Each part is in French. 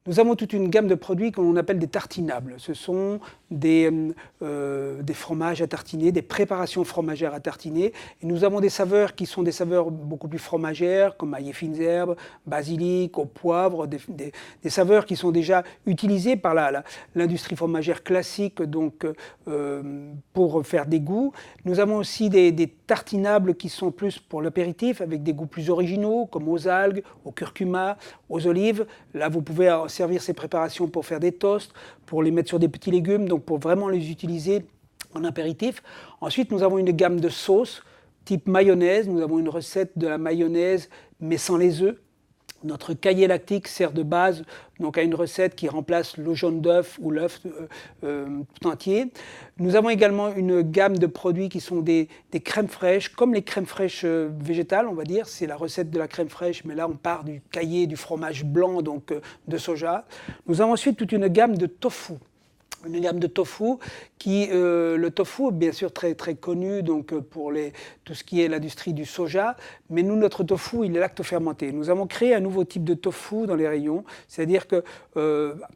Nous avons toute une gamme de produits que l'on appelle des tartinables. Ce sont des fromages à tartiner, des préparations fromagères à tartiner. Et nous avons des saveurs qui sont des saveurs beaucoup plus fromagères, comme ail et fines herbes, basilic, au poivre, des saveurs qui sont déjà utilisées par l'industrie fromagère classique donc, pour faire des goûts. Nous avons aussi des tartinables qui sont plus pour l'apéritif, avec des goûts plus originaux, comme aux algues, au curcuma, aux olives. Là, vous pouvez servir ces préparations pour faire des toasts, pour les mettre sur des petits légumes, donc pour vraiment les utiliser en apéritif. Ensuite, nous avons une gamme de sauces type mayonnaise. Nous avons une recette de la mayonnaise, mais sans les œufs. Notre cahier lactique sert de base donc, à une recette qui remplace le jaune d'œuf ou l'œuf tout entier. Nous avons également une gamme de produits qui sont des crèmes fraîches, comme les crèmes fraîches végétales, on va dire. C'est la recette de la crème fraîche, mais là on part du cahier du fromage blanc donc, de soja. Nous avons ensuite toute une gamme de tofu. Une gamme de tofu le tofu est bien sûr très, très connu donc pour tout ce qui est l'industrie du soja, mais nous, notre tofu, il est lactofermenté. Nous avons créé un nouveau type de tofu dans les rayons, c'est-à-dire que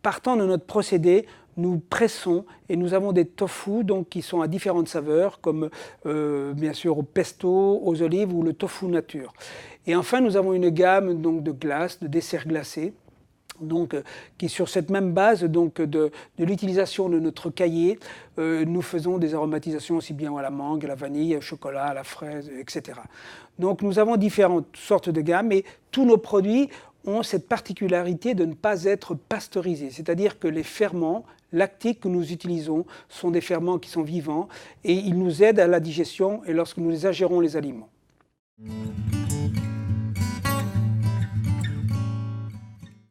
partant de notre procédé, nous pressons et nous avons des tofus donc, qui sont à différentes saveurs, comme bien sûr au pesto, aux olives ou le tofu nature. Et enfin, nous avons une gamme donc, de glaces, de desserts glacés, donc, qui sur cette même base donc, de l'utilisation de notre cahier, nous faisons des aromatisations aussi bien à la mangue, à la vanille, au chocolat, à la fraise, etc. Donc nous avons différentes sortes de gammes et tous nos produits ont cette particularité de ne pas être pasteurisés. C'est-à-dire que les ferments lactiques que nous utilisons sont des ferments qui sont vivants et ils nous aident à la digestion et lorsque nous ingérons les aliments.